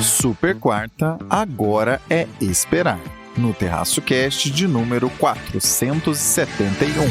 Super quarta, agora é esperar. No Terraço Cast de número 471.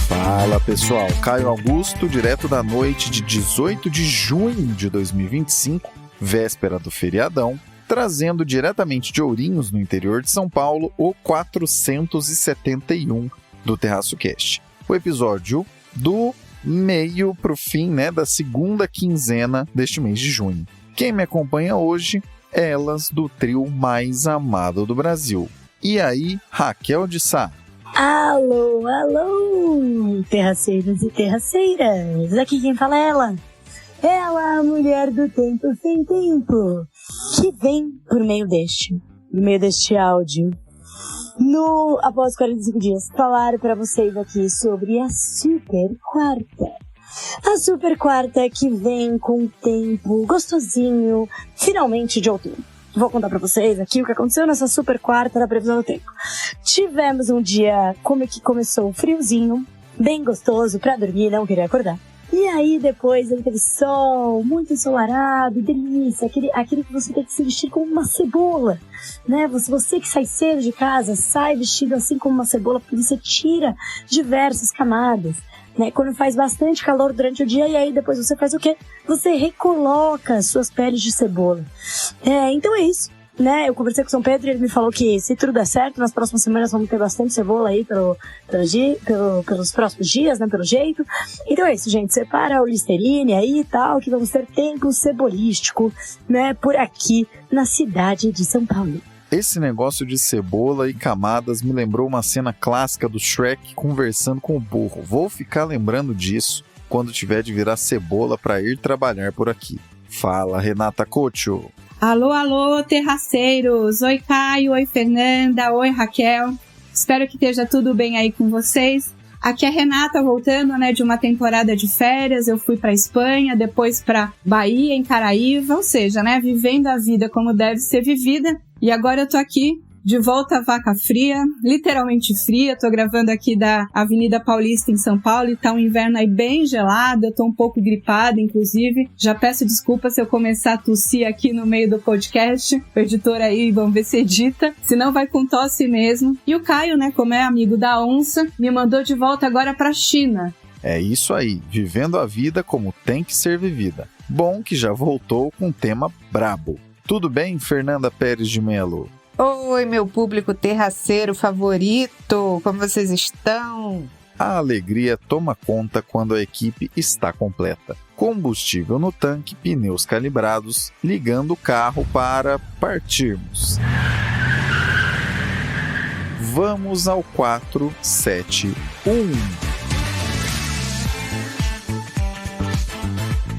Fala pessoal, Caio Augusto, direto da noite de 18 de junho de 2025, véspera do feriadão, trazendo diretamente de Ourinhos, no interior de São Paulo, o 471 do Terraço Cast. O episódio do meio pro fim, da segunda quinzena deste mês de junho. Quem me acompanha hoje, elas do trio mais amado do Brasil. E aí, Raquel de Sá? Alô, alô, terraceiros e terraceiras. Aqui quem fala é ela. Ela, a mulher do tempo sem tempo, que vem por meio deste áudio, após 45 dias, falar para vocês aqui sobre a super quarta. A super quarta que vem com um tempo gostosinho, finalmente de outono. Vou contar pra vocês aqui o que aconteceu nessa super quarta da previsão do tempo. Tivemos um dia como que começou friozinho, bem gostoso pra dormir, não queria acordar. E aí depois aquele sol muito ensolarado, delícia, aquele que você tem que se vestir como uma cebola, né? Você que sai cedo de casa, sai vestido assim como uma cebola, porque você tira diversas camadas. Né, quando faz bastante calor durante o dia, e aí depois você faz o quê? Você recoloca as suas peles de cebola. Então é isso, né? Eu conversei com o São Pedro e ele me falou que se tudo der certo, nas próximas semanas vamos ter bastante cebola aí pelos próximos dias, né? Pelo jeito. Então é isso, gente. Separa o Listerine aí e tal, que vamos ter tempo cebolístico, né? Por aqui na cidade de São Paulo. Esse negócio de cebola e camadas me lembrou uma cena clássica do Shrek conversando com o burro. Vou ficar lembrando disso quando tiver de virar cebola para ir trabalhar por aqui. Fala, Renata Couto. Alô, alô, terraceiros. Oi, Caio. Oi, Fernanda. Oi, Raquel. Espero que esteja tudo bem aí com vocês. Aqui é a Renata voltando, de uma temporada de férias. Eu fui para Espanha, depois para Bahia, em Caraíva, ou seja, vivendo a vida como deve ser vivida. E agora eu tô aqui, de volta à Vaca Fria, literalmente fria. Tô gravando aqui da Avenida Paulista em São Paulo e tá um inverno aí bem gelado. Eu tô um pouco gripada, inclusive. Já peço desculpa se eu começar a tossir aqui no meio do podcast. O editor aí, vamos ver se edita. Senão vai com tosse mesmo. E o Caio, como é amigo da onça, me mandou de volta agora pra China. É isso aí, vivendo a vida como tem que ser vivida. Bom que já voltou com um tema brabo. Tudo bem, Fernanda Pérez de Melo? Oi, meu público terraceiro favorito, como vocês estão? A alegria toma conta quando a equipe está completa. Combustível no tanque, pneus calibrados, ligando o carro para partirmos. Vamos ao 471.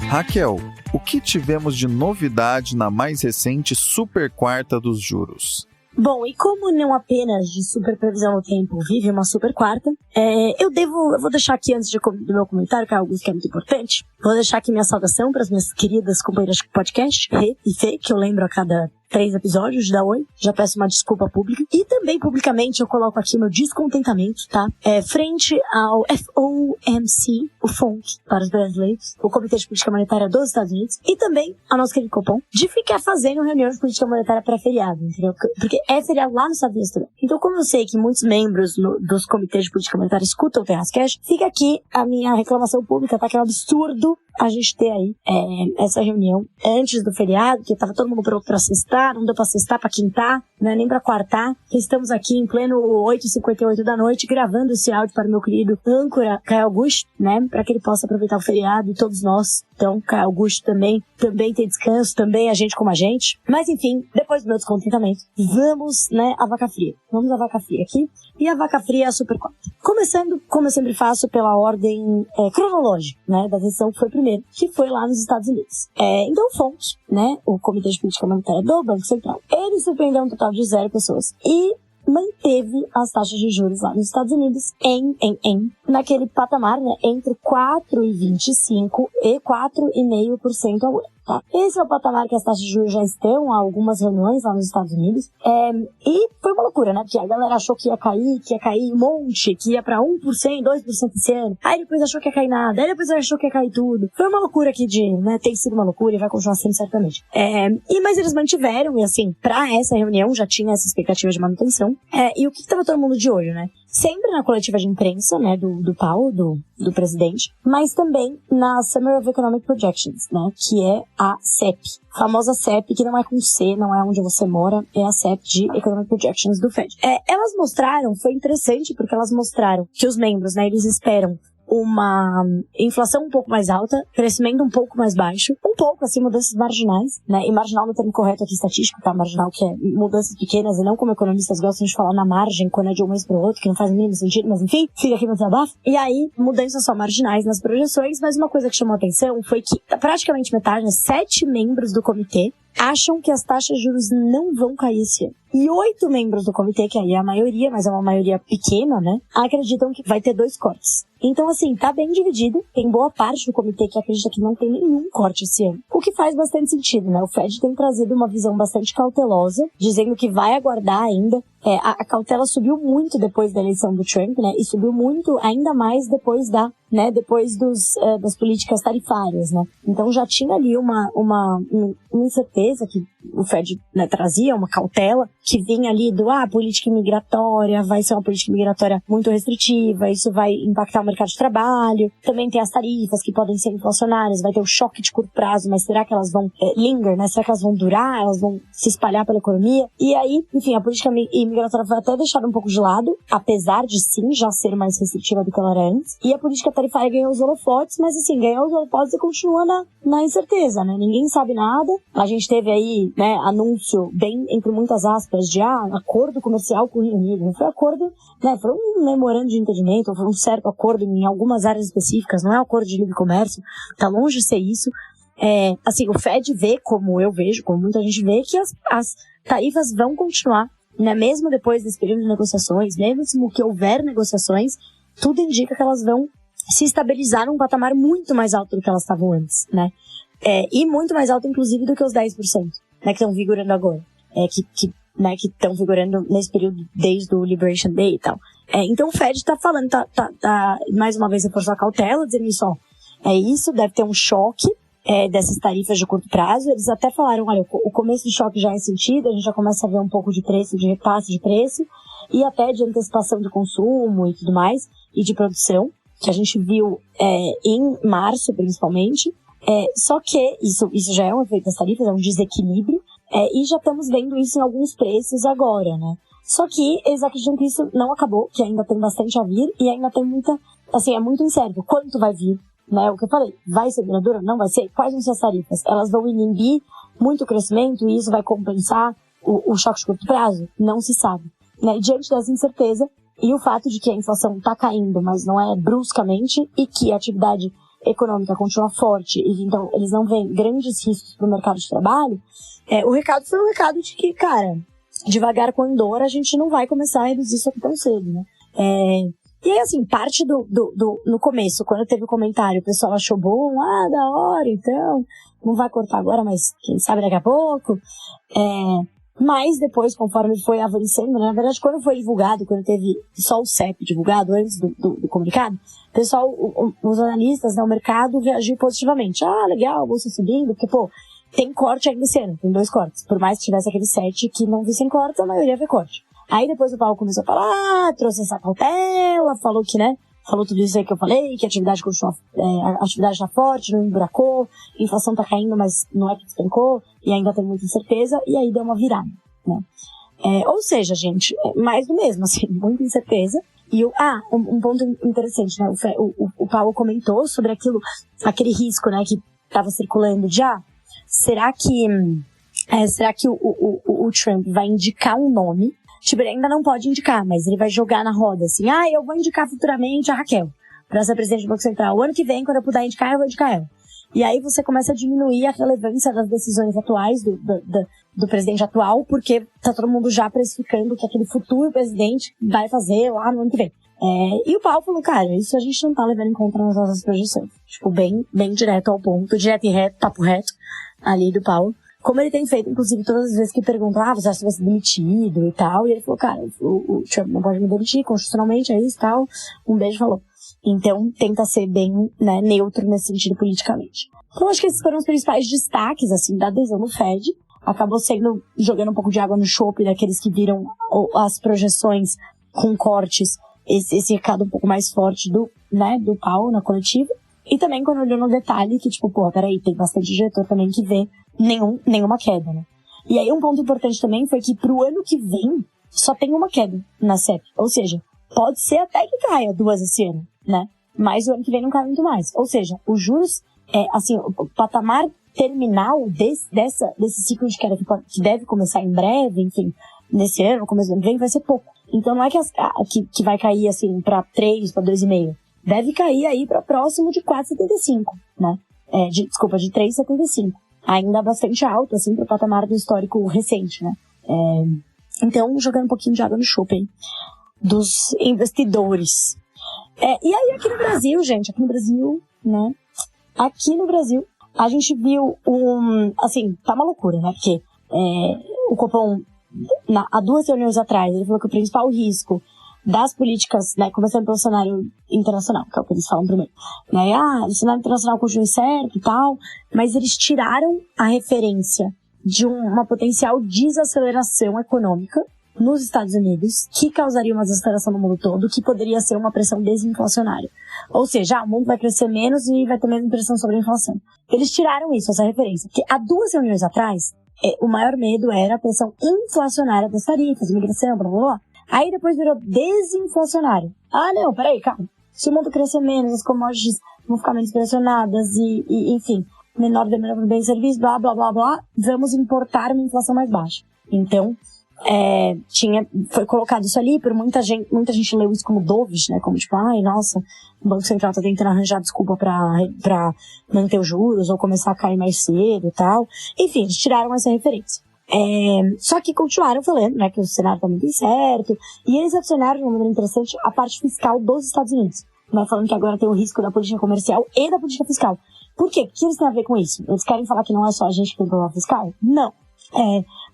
Raquel, o que tivemos de novidade na mais recente super quarta dos juros? Bom, e como não apenas de super previsão do tempo vive uma super quarta, eu vou deixar aqui antes do meu comentário, que é algo que é muito importante, vou deixar aqui minha saudação para as minhas queridas companheiras de podcast, Rê e Fê, que eu lembro a cada 3 episódios da Oi, já peço uma desculpa pública. E também, publicamente, eu coloco aqui meu descontentamento, tá? Frente ao FOMC, o FONC, para os brasileiros, o Comitê de Política Monetária dos Estados Unidos, e também a nossa querida Copom, de ficar fazendo reunião de política monetária pré-feriado, entendeu? Porque é feriado lá nos Estados Unidos também. Então, como eu sei que muitos membros dos comitês de política monetária escutam o Terraço Cash, fica aqui a minha reclamação pública, tá? Que é um absurdo a gente ter aí essa reunião antes do feriado, que tava todo mundo pronto pra sextar, não deu pra sextar, pra quintar, nem pra quartar. Estamos aqui em pleno 8h58 da noite, gravando esse áudio para o meu querido âncora Caio Augusto, pra que ele possa aproveitar o feriado, e todos nós. Então, Caio Augusto também tem descanso, também a gente como a gente. Mas enfim, depois do meu descontentamento, vamos, à Vaca Fria. Vamos à Vaca Fria aqui. E a Vaca Fria é a super quarta. Começando, como eu sempre faço, pela ordem cronológica, da decisão que foi primeiro, que foi lá nos Estados Unidos. Então, FONC, o Comitê de Política Monetária do Banco Central, ele surpreendeu um total de 0 pessoas e manteve as taxas de juros lá nos Estados Unidos naquele patamar, entre 4,25% e 4,5% ao ano. tá? Esse é o patamar que as taxas de juros já estão, há algumas reuniões lá nos Estados Unidos. E foi uma loucura, né? Porque a galera achou que ia cair um monte, que ia pra 1%, 2% esse ano. Aí depois achou que ia cair nada, aí depois achou que ia cair tudo. Foi uma loucura aqui né? Tem sido uma loucura e vai continuar sendo certamente. Mas eles mantiveram, e assim, pra essa reunião já tinha essa expectativa de manutenção. E o que tava todo mundo de olho, né? Sempre na coletiva de imprensa, né, do Powell, do presidente, mas também na Summary of Economic Projections, né, que é a CEP. A famosa CEP, que não é com C, não é onde você mora, é a CEP de Economic Projections do Fed. Elas mostraram, foi interessante, porque elas mostraram que os membros, né, eles esperam uma inflação um pouco mais alta, crescimento um pouco mais baixo, um pouco acima mudanças marginais, né? E marginal no termo correto aqui estatístico, tá? Marginal que é mudanças pequenas e não como economistas gostam de falar na margem, quando é de um mês para o outro, que não faz o mínimo sentido, mas enfim, fica aqui no desabafo. E aí, mudanças só marginais nas projeções, mas uma coisa que chamou a atenção foi que praticamente metade, né, 7 membros do comitê acham que as taxas de juros não vão cair esse ano. E 8 membros do comitê, que aí é a maioria, mas é uma maioria pequena, né, acreditam que vai ter 2 cortes. Então, assim, tá bem dividido. Tem boa parte do comitê que acredita que não tem nenhum corte esse ano. O que faz bastante sentido, né? O Fed tem trazido uma visão bastante cautelosa, dizendo que vai aguardar ainda. A cautela subiu muito depois da eleição do Trump, né? E subiu muito ainda mais depois depois das políticas tarifárias, né? Então já tinha ali uma incerteza que o Fed, né, trazia, uma cautela, que vinha ali política migratória, vai ser uma política migratória muito restritiva, isso vai impactar o mercado de trabalho, também tem as tarifas que podem ser inflacionárias, vai ter o choque de curto prazo, mas será que elas vão linger, né? Será que elas vão durar? Elas vão se espalhar pela economia? E aí, enfim, a política migratória foi até deixada um pouco de lado, apesar de sim já ser mais restritiva do que ela era antes, e a política tarifária ganhou os holofotes, mas assim, ganhou os holofotes e continua na incerteza, né? Ninguém sabe nada. A gente teve aí, né, anúncio bem, entre muitas aspas, de acordo comercial com o Reino Unido. Não foi acordo, né? Foi um memorando de entendimento, foi um certo acordo em algumas áreas específicas, não é um acordo de livre comércio, tá longe de ser isso. Assim, o Fed vê, como eu vejo, como muita gente vê, que as tarifas vão continuar, né? Mesmo depois desse período de negociações, mesmo que houver negociações, tudo indica que elas vão se estabilizar num patamar muito mais alto do que elas estavam antes, né? E muito mais alto, inclusive, do que os 10%, né, que estão vigorando agora. Que estão vigorando nesse período desde o Liberation Day e tal. Então o Fed tá falando, tá mais uma vez reforçou a cautela, dizendo isso, isso, deve ter um choque dessas tarifas de curto prazo. Eles até falaram, olha, o começo do choque já é sentido, a gente já começa a ver um pouco de preço, de repasse de preço, e até de antecipação de consumo e tudo mais, e de produção, que a gente viu em março, principalmente. Só que isso já é um efeito das tarifas, é um desequilíbrio, e já estamos vendo isso em alguns preços agora, né? Só que eles acreditam que isso não acabou, que ainda tem bastante a vir, e ainda tem muita, assim, é muito incerto quanto vai vir, né? O que eu falei, vai ser duradouro? Não vai ser? Quais vão ser as tarifas? Elas vão inibir muito o crescimento e isso vai compensar o choque de curto prazo? Não se sabe, né? Diante dessa incerteza, e o fato de que a inflação está caindo, mas não é bruscamente, e que a atividade econômica continua forte, e então eles não veem grandes riscos para o mercado de trabalho, o recado foi um recado de que, cara, devagar com dor, a gente não vai começar a reduzir isso aqui tão cedo, né? E aí, assim, parte no começo, quando teve o comentário, o pessoal achou bom, da hora, então, não vai cortar agora, mas quem sabe daqui a pouco. Mas depois, conforme foi avançando, né? Na verdade, quando foi divulgado, quando teve só o CEP divulgado antes do comunicado, o pessoal, os analistas, né, o mercado reagiu positivamente. Legal, a bolsa subindo, porque, tem corte ainda esse ano, tem 2 cortes. Por mais que tivesse aquele 7 que não vissem corte, a maioria vê corte. Aí depois o Paulo começou a falar, trouxe essa cautela, falou que, né, falou tudo isso aí que eu falei, que a atividade continua, a atividade tá forte, não emburacou, a inflação tá caindo, mas não é que despencou, e ainda tem muita incerteza, e aí deu uma virada, né. Ou seja, gente, mais do mesmo, assim, muita incerteza. E um ponto interessante, né, o Paulo comentou sobre aquele risco, né, que tava circulando já. Será que o Trump vai indicar um nome? Tipo, ele ainda não pode indicar, mas ele vai jogar na roda, assim, eu vou indicar futuramente a Raquel pra ser presidente do Banco Central. O ano que vem, quando eu puder indicar, eu vou indicar ela. E aí você começa a diminuir a relevância das decisões atuais do presidente atual, porque tá todo mundo já precificando que aquele futuro presidente vai fazer lá no ano que vem. E o Powell falou, cara, isso a gente não tá levando em conta nas nossas projeções. Tipo, bem direto ao ponto, direto e reto, papo reto, ali do Powell. Como ele tem feito, inclusive, todas as vezes que perguntam, você acha que vai ser demitido e tal. E ele falou, cara, o Trump não pode me demitir, constitucionalmente, é isso e tal. Um beijo, falou. Então, tenta ser bem, né, neutro nesse sentido politicamente. Então, acho que esses foram os principais destaques, assim, da adesão do Fed. Acabou jogando um pouco de água no chope daqueles que viram as projeções com cortes, esse recado um pouco mais forte do Powell na coletiva. E também quando olhou no detalhe que, tipo, peraí, tem bastante diretor também que vê nenhuma queda, né? E aí um ponto importante também foi que pro ano que vem só tem uma queda na CEP. Ou seja, pode ser até que caia 2 esse ano, né? Mas o ano que vem não cai muito mais. Ou seja, os juros, o patamar terminal desse ciclo de queda que deve começar em breve, enfim, nesse ano, no começo do ano que vem, vai ser pouco. Então não é que vai cair assim pra 3, pra 2,5. Deve cair aí pra próximo de 4,75, né? De 3,75. Ainda bastante alto, assim, pro patamar do histórico recente, né? Então, jogando um pouquinho de água no chope aí dos investidores. E aí, aqui no Brasil, gente, né? Aqui no Brasil, a gente viu tá uma loucura, né? Porque o Copom, há 2 reuniões atrás, ele falou que o principal risco das políticas, né, começando pelo cenário internacional, que é o que eles falam primeiro, né, o cenário internacional continua certo e tal, mas eles tiraram a referência de uma potencial desaceleração econômica nos Estados Unidos, que causaria uma desaceleração no mundo todo, que poderia ser uma pressão desinflacionária. Ou seja, o mundo vai crescer menos e vai ter menos pressão sobre a inflação. Eles tiraram essa referência, porque há 2 reuniões atrás, o maior medo era a pressão inflacionária das tarifas, imigração, blá blá blá. Aí depois virou desinflacionário. Não, peraí, calma. Se o mundo crescer menos, as commodities vão ficar menos pressionadas e enfim, menor demanda por bens e serviços, blá, blá, blá, blá, vamos importar uma inflação mais baixa. Então, foi colocado isso ali, por muita gente leu isso como dovish, né, como tipo, nossa, o Banco Central tá tentando arranjar desculpa pra manter os juros ou começar a cair mais cedo e tal. Enfim, eles tiraram essa referência. Só que continuaram falando, né, que o cenário tá muito incerto, e eles adicionaram, de uma maneira interessante, a parte fiscal dos Estados Unidos, né, falando que agora tem o risco da política comercial e da política fiscal. Por quê? O que eles têm a ver com isso? Eles querem falar que não é só a gente que tem problema fiscal? Não.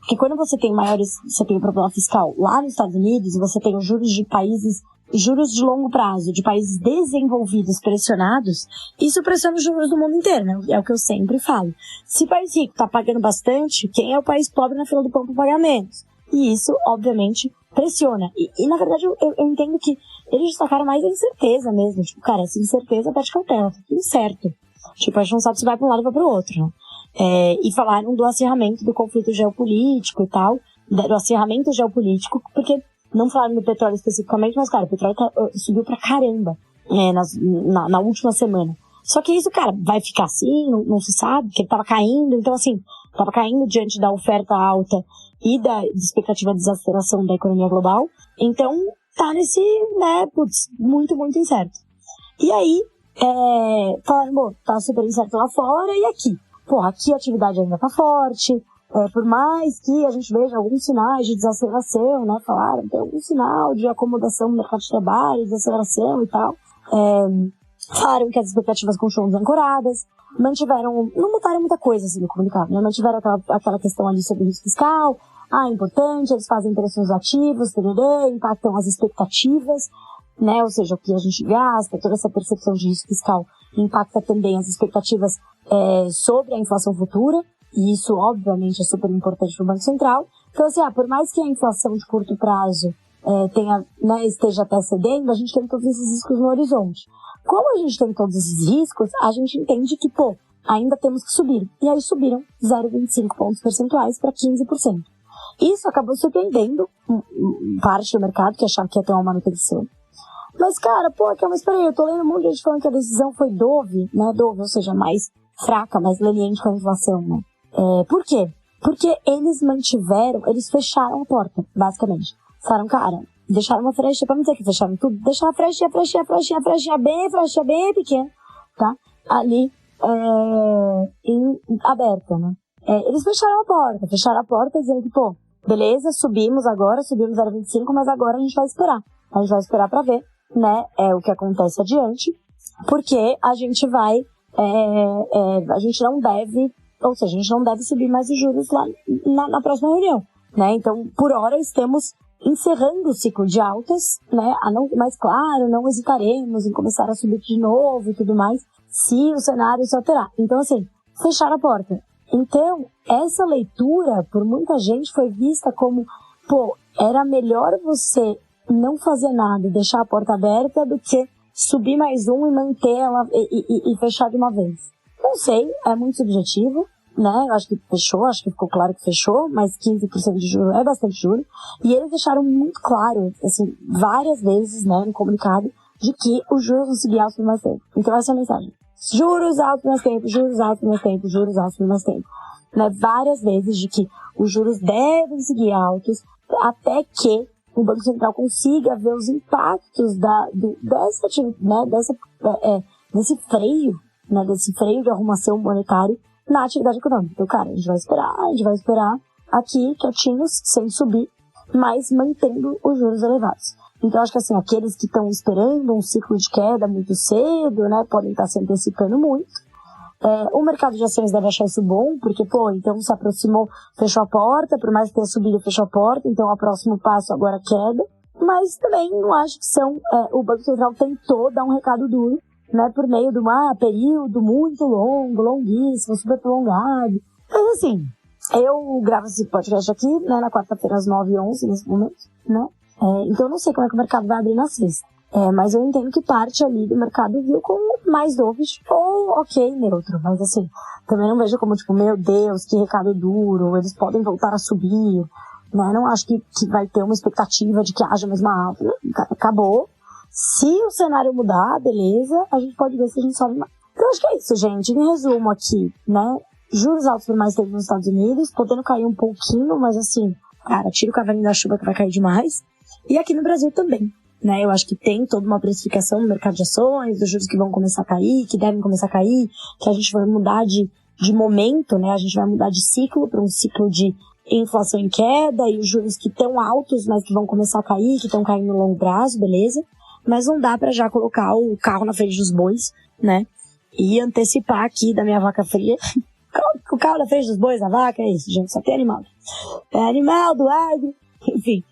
Porque quando você tem o problema fiscal lá nos Estados Unidos, você tem os juros de longo prazo, de países desenvolvidos pressionados, isso pressiona os juros do mundo inteiro, né? É o que eu sempre falo. Se o país rico tá pagando bastante, quem é o país pobre na fila do pão para pagar menos? E isso, obviamente, pressiona. E na verdade, eu entendo que eles destacaram mais a incerteza mesmo. Tipo, cara, essa incerteza pede cautela, tá tudo certo. Tipo, a gente não sabe se vai para um lado ou vai para o outro, né? E falaram do acirramento do conflito geopolítico e tal, do acirramento geopolítico, porque não falaram do petróleo especificamente, mas, cara, o petróleo subiu pra caramba na última semana. Só que isso, cara, vai ficar assim, não se sabe, porque ele tava caindo. Então, assim, tava caindo diante da oferta alta e da expectativa de desaceleração da economia global. Então, tá nesse, né, muito, muito incerto. E aí, falaram, tá super incerto lá fora e aqui. Aqui a atividade ainda tá forte, por mais que a gente veja alguns sinais de desaceleração, né, falaram, tem algum sinal de acomodação no mercado de trabalho, desaceleração e tal, falaram que as expectativas continuam desancoradas, não botaram muita coisa assim no comunicado, né, mantiveram aquela questão ali sobre o risco fiscal, é importante, eles fazem interesses ativos, impactam as expectativas, né, ou seja, o que a gente gasta, toda essa percepção de risco fiscal impacta também as expectativas sobre a inflação futura, e isso, obviamente, é super importante para o Banco Central. Então, assim, por mais que a inflação de curto prazo esteja até cedendo, a gente tem todos esses riscos no horizonte. Como a gente tem todos esses riscos, a gente entende que, ainda temos que subir. E aí subiram 0,25 pontos percentuais para 15%. Isso acabou surpreendendo parte do mercado, que achava que ia ter uma manutenção. Mas, cara, mas espera aí, eu tô lendo um monte de gente falando que a decisão foi dove, né? Dove, ou seja, mais fraca, mais leniente com a inflação, né? Por quê? Porque eles fecharam a porta, basicamente. Falaram, cara, deixaram uma frechinha, pra não dizer que fecharam tudo, deixaram a frechinha bem pequena, tá? Ali, aberta, né? Eles fecharam a porta dizendo que, beleza, subimos 0,25, mas agora a gente vai esperar. A gente vai esperar pra ver, né, é o que acontece adiante, porque a gente vai, a gente não deve, ou seja, a gente não deve subir mais os juros lá na próxima reunião, né? Então, por hora, estamos encerrando o ciclo de altas, né? Mas claro, não hesitaremos em começar a subir de novo e tudo mais, se o cenário se alterar. Então, assim, fechar a porta. Então, essa leitura, por muita gente, foi vista como, era melhor você não fazer nada e deixar a porta aberta do que subir mais um e manter ela e fechar de uma vez. Não sei, é muito subjetivo, né? Eu acho que fechou, acho que ficou claro que fechou, mas 15% de juros é bastante juros. E eles deixaram muito claro, assim, várias vezes, né, no comunicado, de que os juros vão seguir altos por mais tempo. Então essa é a mensagem. Juros altos por mais tempo, juros altos por mais tempo, juros altos por mais tempo. Né? Várias vezes de que os juros devem seguir altos até que o Banco Central consiga ver os impactos desse freio, né, desse freio de arrumação monetária na atividade econômica. Então, cara, a gente vai esperar aqui, quietinhos, sem subir, mas mantendo os juros elevados. Então, acho que assim, aqueles que estão esperando um ciclo de queda muito cedo, né, podem estar se antecipando muito. O mercado de ações deve achar isso bom, porque, então se aproximou, fechou a porta, por mais que tenha subido, fechou a porta, então o próximo passo agora é queda. Mas também não acho que o Banco Central tentou dar um recado duro, né, por meio de um período muito longo, longuíssimo, super prolongado. Mas assim, eu gravo esse podcast aqui, né, na quarta-feira às 9h11, nesse momento, né, então eu não sei como é que o mercado vai abrir na sexta. Mas eu entendo que parte ali do mercado viu com mais dúvidas ou ok, neutro. Mas assim, também não vejo como tipo, meu Deus, que recado duro, eles podem voltar a subir. Né? Não acho que vai ter uma expectativa de que haja mais uma alta. Acabou. Se o cenário mudar, beleza, a gente pode ver se a gente sobe mais. Então acho que é isso, gente. Em resumo aqui, né? Juros altos por mais tempo nos Estados Unidos, podendo cair um pouquinho, mas assim, cara, tira o cavalinho da chuva que vai cair demais. E aqui no Brasil também. Né, eu acho que tem toda uma precificação no mercado de ações, dos juros que vão começar a cair, que devem começar a cair, que a gente vai mudar de momento, né? A gente vai mudar de ciclo para um ciclo de inflação em queda e os juros que estão altos, mas que vão começar a cair, que estão caindo no longo prazo, beleza? Mas não dá para já colocar o carro na frente dos bois, né? E antecipar aqui da minha vaca fria. O carro na frente dos bois, a vaca, é isso, gente, só tem animal. É animal do agro, enfim.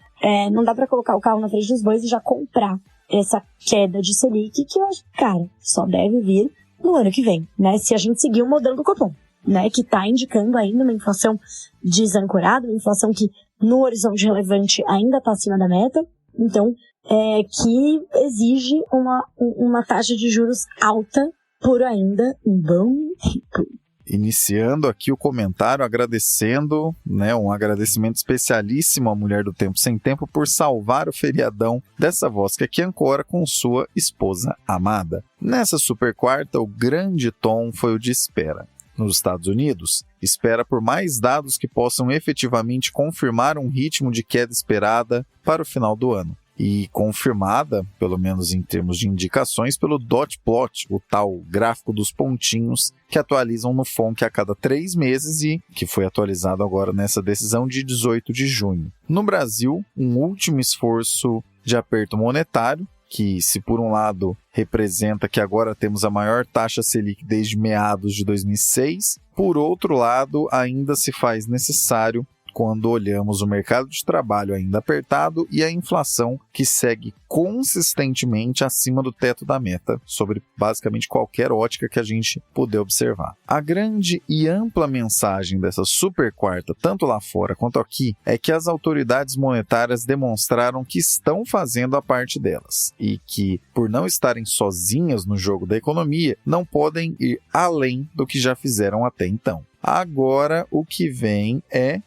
Não dá pra colocar o carro na frente dos bois e já comprar essa queda de Selic, que eu acho que, cara, só deve vir no ano que vem, né? Se a gente seguir o modelo do Copom, né? Que tá indicando ainda uma inflação desancorada, uma inflação que no horizonte relevante ainda tá acima da meta. Então, que exige uma taxa de juros alta por ainda um bom tempo. Iniciando aqui o comentário, agradecendo, né, um agradecimento especialíssimo à Mulher do Tempo Sem Tempo por salvar o feriadão dessa voz que aqui ancora com sua esposa amada. Nessa super quarta, o grande tom foi o de espera. Nos Estados Unidos, espera por mais dados que possam efetivamente confirmar um ritmo de queda esperada para o final do ano. E confirmada, pelo menos em termos de indicações, pelo dot plot, o tal gráfico dos pontinhos que atualizam no FONC a cada 3 meses e que foi atualizado agora nessa decisão de 18 de junho. No Brasil, um último esforço de aperto monetário, que se por um lado representa que agora temos a maior taxa Selic desde meados de 2006, por outro lado ainda se faz necessário quando olhamos o mercado de trabalho ainda apertado e a inflação que segue consistentemente acima do teto da meta, sobre basicamente qualquer ótica que a gente puder observar. A grande e ampla mensagem dessa super quarta, tanto lá fora quanto aqui, é que as autoridades monetárias demonstraram que estão fazendo a parte delas e que, por não estarem sozinhas no jogo da economia, não podem ir além do que já fizeram até então. Agora, o que vem é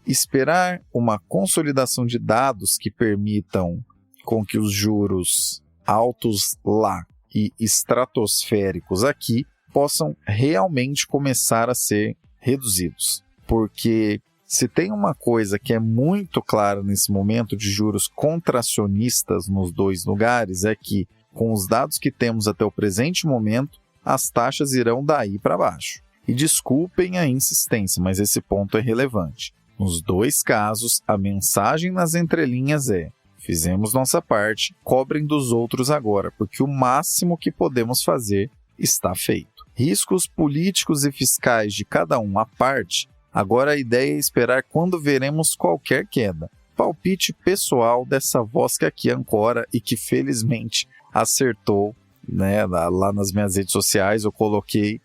esperar uma consolidação de dados que permitam com que os juros altos lá e estratosféricos aqui possam realmente começar a ser reduzidos. Porque se tem uma coisa que é muito clara nesse momento de juros contracionistas nos dois lugares, é que com os dados que temos até o presente momento, as taxas irão daí para baixo. E desculpem a insistência, mas esse ponto é relevante. Nos dois casos, a mensagem nas entrelinhas é: fizemos nossa parte, cobrem dos outros agora, porque o máximo que podemos fazer está feito. Riscos políticos e fiscais de cada um à parte, agora a ideia é esperar quando veremos qualquer queda. Palpite pessoal dessa voz que aqui ancora e que felizmente acertou, né? Lá nas minhas redes sociais eu coloquei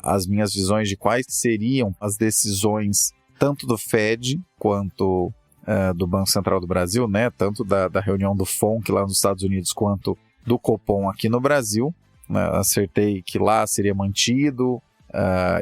as minhas visões de quais seriam as decisões tanto do Fed quanto do Banco Central do Brasil, né? Tanto da reunião do FONC lá nos Estados Unidos quanto do Copom aqui no Brasil. Acertei que lá seria mantido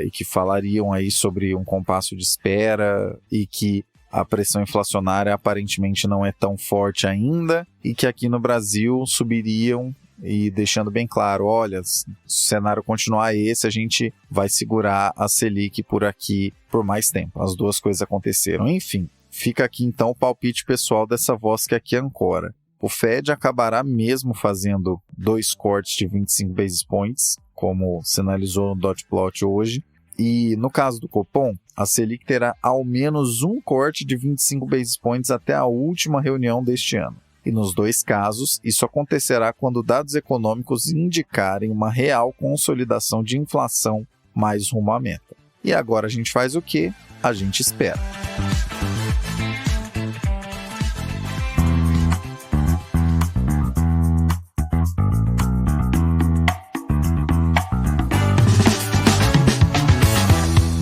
e que falariam aí sobre um compasso de espera e que a pressão inflacionária aparentemente não é tão forte ainda e que aqui no Brasil subiriam e deixando bem claro, olha, se o cenário continuar esse, a gente vai segurar a Selic por aqui por mais tempo. As duas coisas aconteceram. Enfim, fica aqui então o palpite pessoal dessa voz que aqui ancora. O Fed acabará mesmo fazendo 2 cortes de 25 basis points, como sinalizou no dot plot hoje. E no caso do Copom, a Selic terá ao menos um corte de 25 basis points até a última reunião deste ano. E nos 2 casos, isso acontecerá quando dados econômicos indicarem uma real consolidação de inflação mais rumo à meta. E agora a gente faz o quê? A gente espera.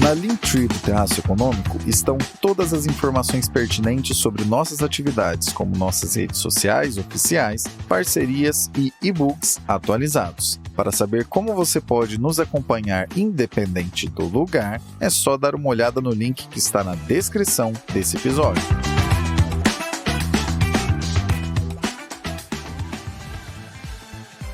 Na Linktree do Terraço Econômico estão todas as informações pertinentes sobre nossas atividades, como nossas redes sociais oficiais, parcerias e e-books atualizados. Para saber como você pode nos acompanhar independente do lugar, é só dar uma olhada no link que está na descrição desse episódio.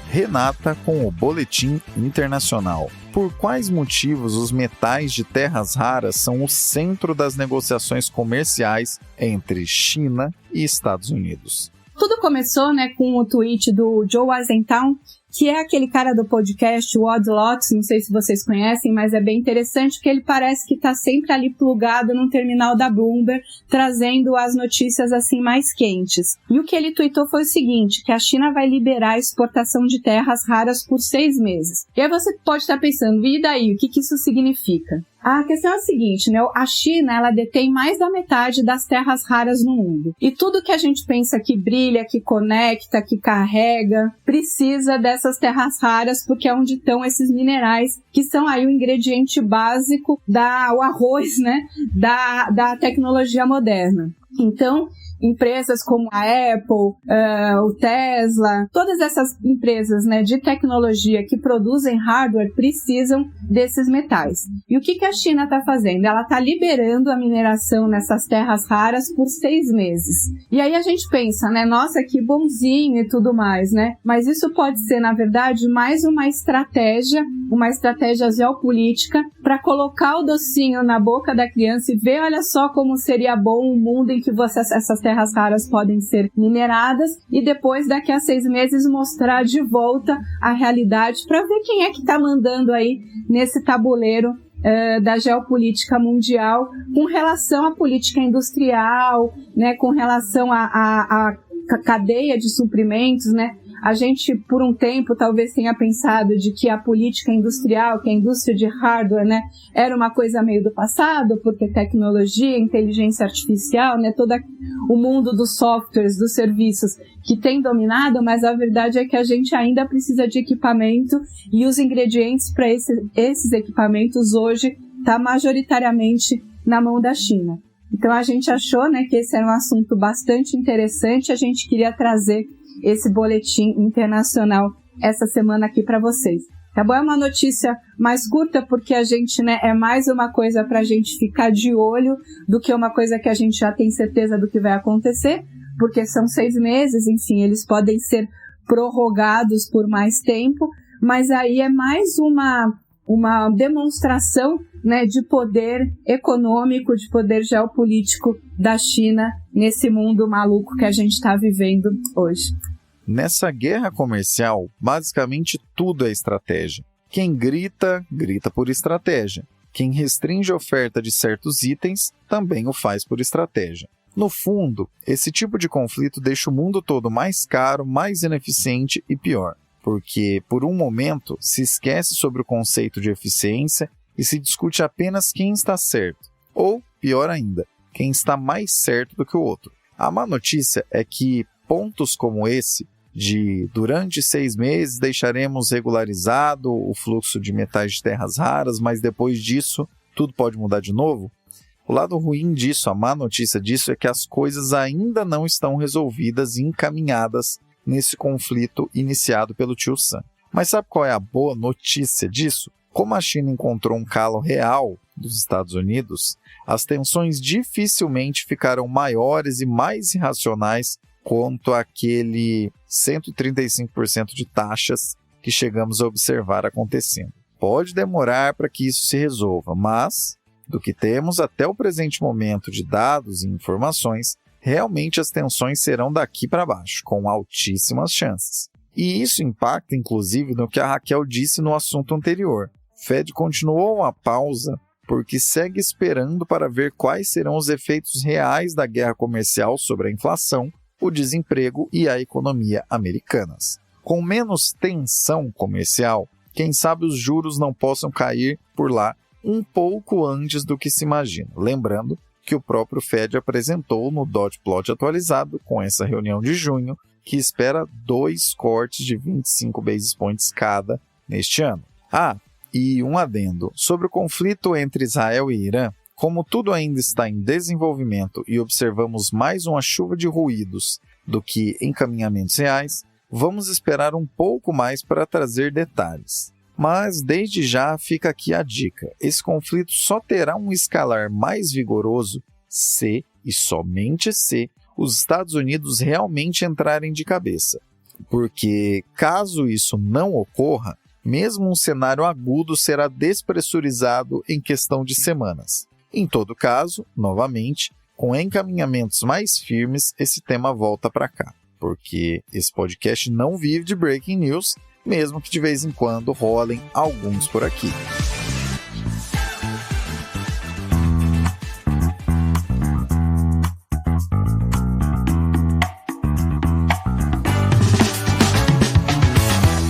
Renata com o Boletim Internacional. Por quais motivos os metais de terras raras são o centro das negociações comerciais entre China e Estados Unidos? Tudo começou, com o tweet do Joe Eisenthal, que é aquele cara do podcast Odd Lots, não sei se vocês conhecem, mas é bem interessante porque ele parece que está sempre ali plugado num terminal da Bloomberg, trazendo as notícias assim mais quentes. E o que ele tweetou foi o seguinte, que a China vai liberar a exportação de terras raras por 6 meses. E aí você pode estar pensando, e daí, o que isso significa? A questão é a seguinte, a China, ela detém mais da metade das terras raras no mundo. E tudo que a gente pensa que brilha, que conecta, que carrega, precisa dessas terras raras, porque é onde estão esses minerais, que são aí o ingrediente básico o arroz, da tecnologia moderna. Então, empresas como a Apple, o Tesla, todas essas empresas de tecnologia que produzem hardware precisam desses metais. E o que a China está fazendo? Ela está liberando a mineração nessas terras raras por 6 meses. E aí a gente pensa, nossa, que bonzinho e tudo mais, Mas isso pode ser, na verdade, mais uma estratégia geopolítica para colocar o docinho na boca da criança e ver, olha só como seria bom um mundo em que essas terras raras podem ser mineradas e depois, daqui a 6 meses, mostrar de volta a realidade para ver quem é que está mandando aí nesse tabuleiro da geopolítica mundial com relação à política industrial, com relação à cadeia de suprimentos, A gente, por um tempo, talvez tenha pensado de que a política industrial, que a indústria de hardware, era uma coisa meio do passado, porque tecnologia, inteligência artificial, todo o mundo dos softwares, dos serviços que tem dominado, mas a verdade é que a gente ainda precisa de equipamento e os ingredientes para esses equipamentos hoje tá majoritariamente na mão da China. Então a gente achou, que esse era um assunto bastante interessante, a gente queria trazer esse boletim internacional essa semana aqui para vocês. Tá bom? É uma notícia mais curta porque a gente, é mais uma coisa para a gente ficar de olho do que uma coisa que a gente já tem certeza do que vai acontecer, porque são 6 meses, enfim, eles podem ser prorrogados por mais tempo, mas aí é mais uma demonstração, de poder econômico, de poder geopolítico da China nesse mundo maluco que a gente está vivendo hoje. Nessa guerra comercial, basicamente tudo é estratégia. Quem grita, grita por estratégia. Quem restringe a oferta de certos itens, também o faz por estratégia. No fundo, esse tipo de conflito deixa o mundo todo mais caro, mais ineficiente e pior, porque, por um momento, se esquece sobre o conceito de eficiência e se discute apenas quem está certo, ou, pior ainda, quem está mais certo do que o outro. A má notícia é que pontos como esse, de durante 6 meses deixaremos regularizado o fluxo de metais de terras raras, mas depois disso tudo pode mudar de novo, o lado ruim disso, a má notícia disso, é que as coisas ainda não estão resolvidas e encaminhadas nesse conflito iniciado pelo tio Sam. Mas sabe qual é a boa notícia disso? Como a China encontrou um calo real dos Estados Unidos, as tensões dificilmente ficarão maiores e mais irracionais quanto àquele 135% de taxas que chegamos a observar acontecendo. Pode demorar para que isso se resolva, mas do que temos até o presente momento de dados e informações, realmente as tensões serão daqui para baixo, com altíssimas chances. E isso impacta, inclusive, no que a Raquel disse no assunto anterior. Fed continuou a pausa porque segue esperando para ver quais serão os efeitos reais da guerra comercial sobre a inflação, o desemprego e a economia americanas. Com menos tensão comercial, quem sabe os juros não possam cair por lá um pouco antes do que se imagina. Lembrando que o próprio Fed apresentou no dot plot atualizado, com essa reunião de junho, que espera 2 cortes de 25 basis points cada neste ano. E um adendo. Sobre o conflito entre Israel e Irã, como tudo ainda está em desenvolvimento e observamos mais uma chuva de ruídos do que encaminhamentos reais, vamos esperar um pouco mais para trazer detalhes. Mas, desde já, fica aqui a dica. Esse conflito só terá um escalar mais vigoroso se, e somente se, os Estados Unidos realmente entrarem de cabeça. Porque, caso isso não ocorra, mesmo um cenário agudo será despressurizado em questão de semanas. Em todo caso, novamente, com encaminhamentos mais firmes, esse tema volta para cá. Porque esse podcast não vive de breaking news, mesmo que de vez em quando rolem alguns por aqui.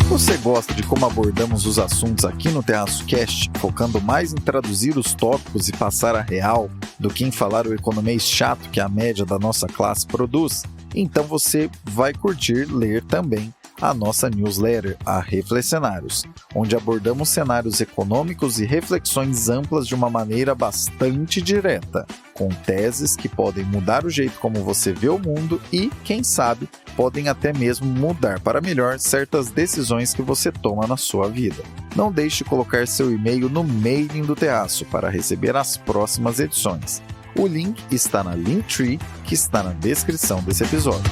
Você gosta de como abordamos os assuntos aqui no Terraço Cast, focando mais em traduzir os tópicos e passar a real do que em falar o economês chato que a média da nossa classe produz? Então você vai curtir ler também a nossa newsletter, a Reflexionários, onde abordamos cenários econômicos e reflexões amplas de uma maneira bastante direta, com teses que podem mudar o jeito como você vê o mundo e, quem sabe, podem até mesmo mudar para melhor certas decisões que você toma na sua vida. Não deixe de colocar seu e-mail no mailing do Terraço para receber as próximas edições. O link está na Linktree, que está na descrição desse episódio.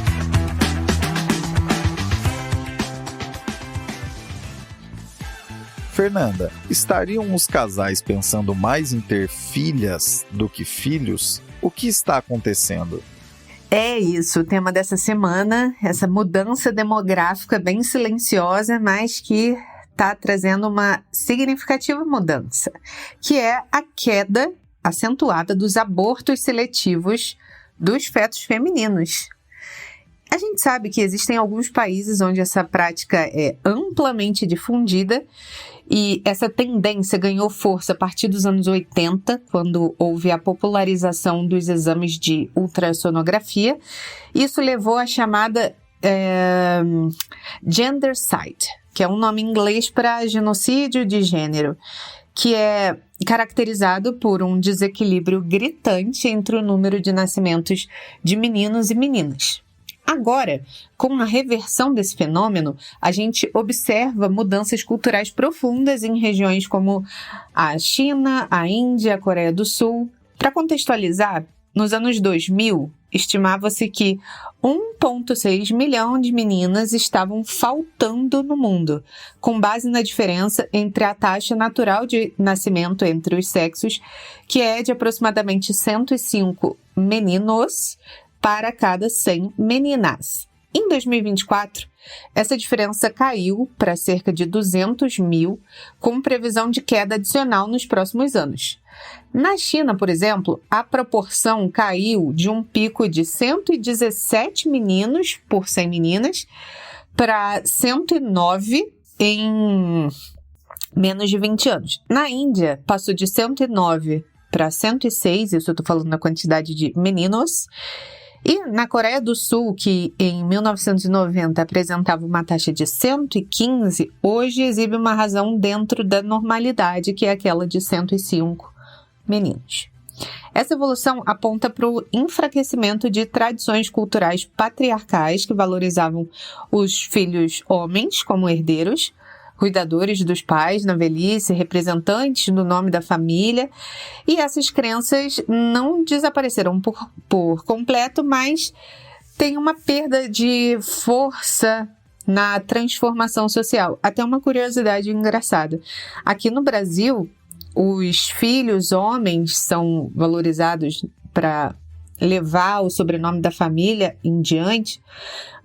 Fernanda, estariam os casais pensando mais em ter filhas do que filhos? O que está acontecendo? É isso, o tema dessa semana, essa mudança demográfica bem silenciosa, mas que está trazendo uma significativa mudança, que é a queda acentuada dos abortos seletivos dos fetos femininos. A gente sabe que existem alguns países onde essa prática é amplamente difundida e essa tendência ganhou força a partir dos anos 80, quando houve a popularização dos exames de ultrassonografia. Isso levou à chamada gendercide, que é um nome em inglês para genocídio de gênero, que é caracterizado por um desequilíbrio gritante entre o número de nascimentos de meninos e meninas. Agora, com a reversão desse fenômeno, a gente observa mudanças culturais profundas em regiões como a China, a Índia, a Coreia do Sul. Para contextualizar, nos anos 2000, estimava-se que 1,6 milhão de meninas estavam faltando no mundo, com base na diferença entre a taxa natural de nascimento entre os sexos, que é de aproximadamente 105 meninos para cada 100 meninas. Em 2024, essa diferença caiu para cerca de 200 mil, com previsão de queda adicional nos próximos anos. Na China, por exemplo, a proporção caiu de um pico de 117 meninos por 100 meninas para 109 em menos de 20 anos. Na Índia, passou de 109 para 106, isso eu estou falando na quantidade de meninos. E na Coreia do Sul, que em 1990 apresentava uma taxa de 115, hoje exibe uma razão dentro da normalidade, que é aquela de 105 meninos. Essa evolução aponta para o enfraquecimento de tradições culturais patriarcais que valorizavam os filhos homens como herdeiros, cuidadores dos pais na velhice, representantes do nome da família, e essas crenças não desapareceram por completo, mas tem uma perda de força na transformação social. Até uma curiosidade engraçada. Aqui no Brasil, os filhos homens são valorizados para levar o sobrenome da família em diante,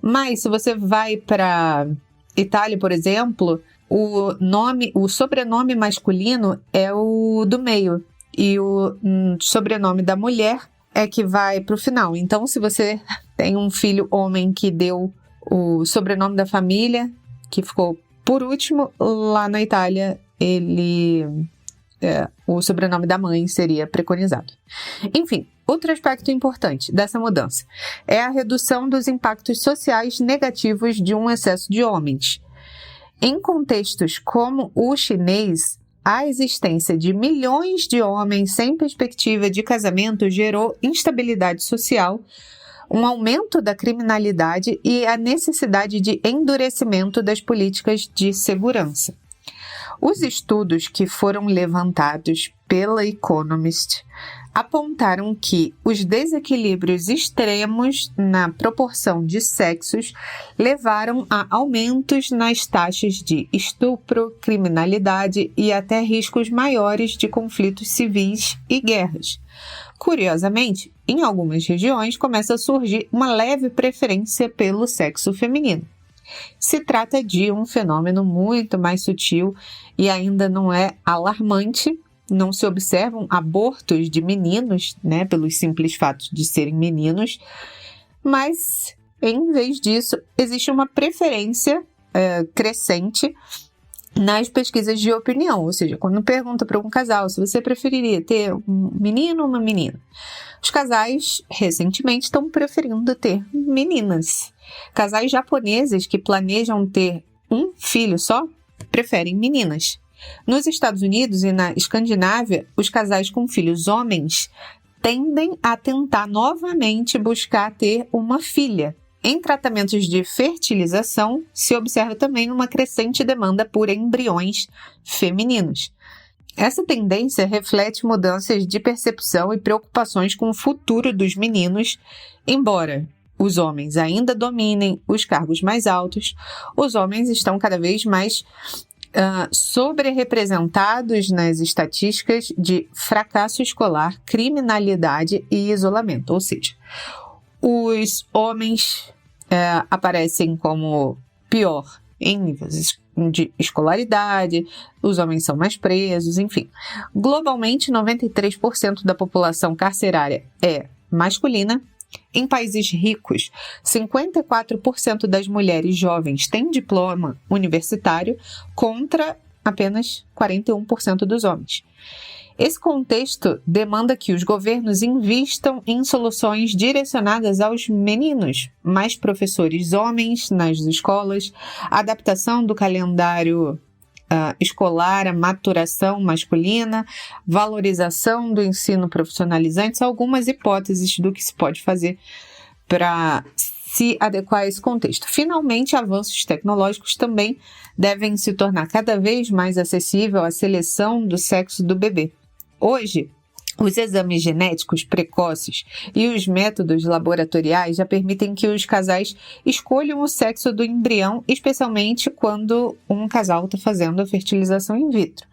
mas se você vai para Itália, por exemplo, o sobrenome masculino é o do meio e o sobrenome da mulher é que vai para o final. Então, se você tem um filho homem que deu o sobrenome da família, que ficou por último, lá na Itália, o sobrenome da mãe seria preconizado. Enfim, outro aspecto importante dessa mudança é a redução dos impactos sociais negativos de um excesso de homens. Em contextos como o chinês, a existência de milhões de homens sem perspectiva de casamento gerou instabilidade social, um aumento da criminalidade e a necessidade de endurecimento das políticas de segurança. Os estudos que foram levantados pela Economist apontaram que os desequilíbrios extremos na proporção de sexos levaram a aumentos nas taxas de estupro, criminalidade e até riscos maiores de conflitos civis e guerras. Curiosamente, em algumas regiões começa a surgir uma leve preferência pelo sexo feminino. Se trata de um fenômeno muito mais sutil e ainda não é alarmante. Não se observam abortos de meninos, pelos simples fatos de serem meninos, mas, em vez disso, existe uma preferência crescente nas pesquisas de opinião, ou seja, quando pergunta para um casal se você preferiria ter um menino ou uma menina, os casais, recentemente, estão preferindo ter meninas. Casais japoneses que planejam ter um filho só, preferem meninas. Nos Estados Unidos e na Escandinávia, os casais com filhos homens tendem a tentar novamente buscar ter uma filha. Em tratamentos de fertilização, se observa também uma crescente demanda por embriões femininos. Essa tendência reflete mudanças de percepção e preocupações com o futuro dos meninos, embora os homens ainda dominem os cargos mais altos, os homens estão cada vez mais sobre-representados nas estatísticas de fracasso escolar, criminalidade e isolamento. Ou seja, os homens aparecem como pior em níveis de escolaridade, os homens são mais presos, enfim. Globalmente, 93% da população carcerária é masculina. Em países ricos, 54% das mulheres jovens têm diploma universitário contra apenas 41% dos homens. Esse contexto demanda que os governos invistam em soluções direcionadas aos meninos, mais professores homens nas escolas, adaptação do calendário escolar, a maturação masculina, valorização do ensino profissionalizante, são algumas hipóteses do que se pode fazer para se adequar a esse contexto. Finalmente, avanços tecnológicos também devem se tornar cada vez mais acessível a seleção do sexo do bebê. Hoje, os exames genéticos precoces e os métodos laboratoriais já permitem que os casais escolham o sexo do embrião, especialmente quando um casal está fazendo a fertilização in vitro.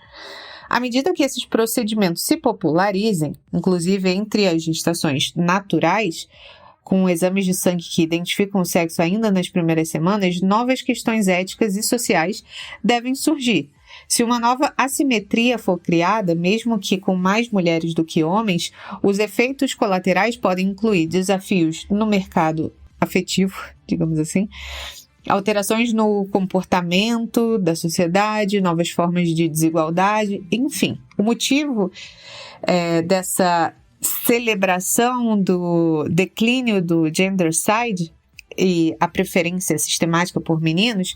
À medida que esses procedimentos se popularizem, inclusive entre as gestações naturais, com exames de sangue que identificam o sexo ainda nas primeiras semanas, novas questões éticas e sociais devem surgir. Se uma nova assimetria for criada, mesmo que com mais mulheres do que homens, os efeitos colaterais podem incluir desafios no mercado afetivo, digamos assim, alterações no comportamento da sociedade, novas formas de desigualdade, enfim. O motivo dessa celebração do declínio do gendercide e a preferência sistemática por meninos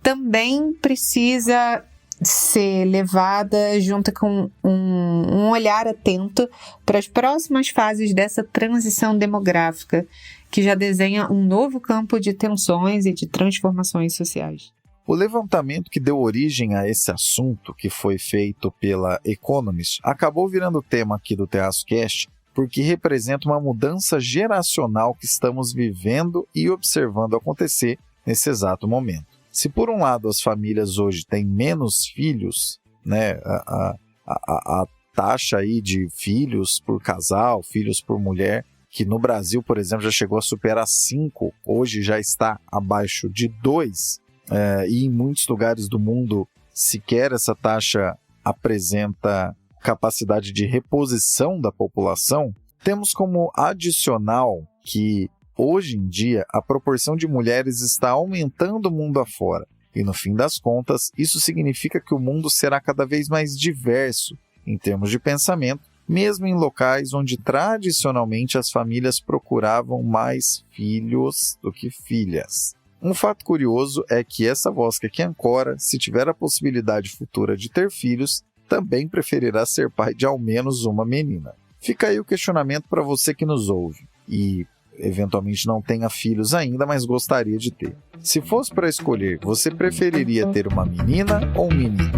também precisa ser levada junto com um olhar atento para as próximas fases dessa transição demográfica que já desenha um novo campo de tensões e de transformações sociais. O levantamento que deu origem a esse assunto, que foi feito pela Economist, acabou virando tema aqui do TerraçoCast porque representa uma mudança geracional que estamos vivendo e observando acontecer nesse exato momento. Se por um lado as famílias hoje têm menos filhos, né, a taxa aí de filhos por casal, filhos por mulher, que no Brasil, por exemplo, já chegou a superar 5, hoje já está abaixo de 2, e em muitos lugares do mundo sequer essa taxa apresenta capacidade de reposição da população, temos como adicional que hoje em dia, a proporção de mulheres está aumentando mundo afora. E, no fim das contas, isso significa que o mundo será cada vez mais diverso em termos de pensamento, mesmo em locais onde tradicionalmente as famílias procuravam mais filhos do que filhas. Um fato curioso é que essa voz que aqui ancora, se tiver a possibilidade futura de ter filhos, também preferirá ser pai de ao menos uma menina. Fica aí o questionamento para você que nos ouve. E eventualmente não tenha filhos ainda, mas gostaria de ter. Se fosse para escolher, você preferiria ter uma menina ou um menino?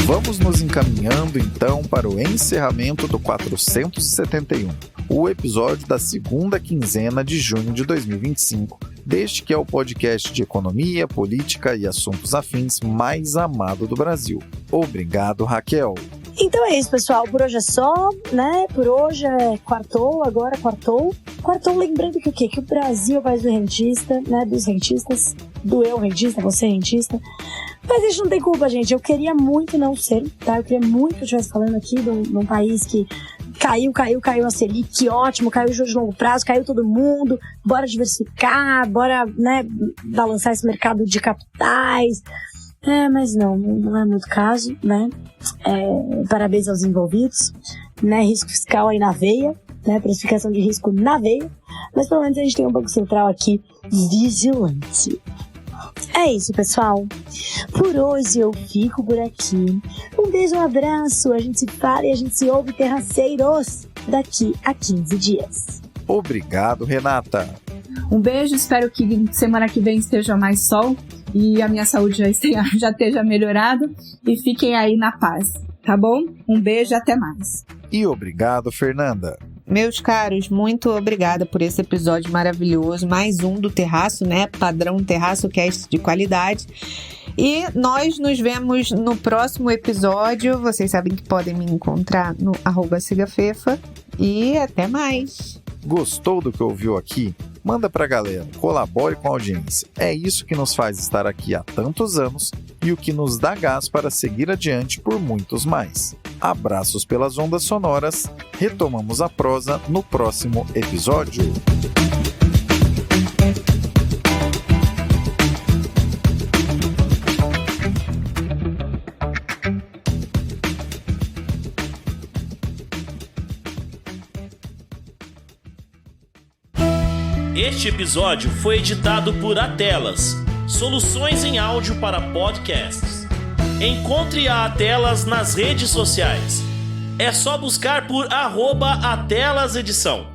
Vamos nos encaminhando então para o encerramento do 471, o episódio da segunda quinzena de junho de 2025, deste que é o podcast de economia, política e assuntos afins mais amado do Brasil. Obrigado, Raquel. Então é isso, pessoal. Por hoje é só, né? Por hoje é quartou, agora quartou. Quartou lembrando que o quê? Que o Brasil é o país do rentista, né? Dos rentistas. Do eu rentista, você rentista. Mas a gente não tem culpa, gente. Eu queria muito não ser, tá? Eu queria muito que eu estivesse falando aqui de um país que caiu a Selic, que ótimo, caiu o juros de longo prazo, caiu todo mundo, bora diversificar, bora, né, balançar esse mercado de capitais. Mas não é muito caso, né? Parabéns aos envolvidos, né? Risco fiscal aí na veia, né? Precificação de risco na veia, mas pelo menos a gente tem um Banco Central aqui vigilante. É isso, pessoal. Por hoje eu fico por aqui. Um beijo, um abraço. A gente se fala e a gente se ouve, terraceiros, daqui a 15 dias. Obrigado, Renata. Um beijo, espero que semana que vem esteja mais sol e a minha saúde já esteja melhorada. E fiquem aí na paz, tá bom? Um beijo, até mais. E obrigado, Fernanda. Meus caros, muito obrigada por esse episódio maravilhoso, mais um do Terraço, né? Padrão TerraçoCast de qualidade. E nós nos vemos no próximo episódio. Vocês sabem que podem me encontrar no @sigafefa. E até mais. Gostou do que ouviu aqui? Manda pra galera, colabore com a audiência. É isso que nos faz estar aqui há tantos anos e o que nos dá gás para seguir adiante por muitos mais. Abraços pelas ondas sonoras. Retomamos a prosa no próximo episódio. Este episódio foi editado por Atelas, soluções em áudio para podcasts. Encontre a Atelas nas redes sociais. É só buscar por @AtelasEdição.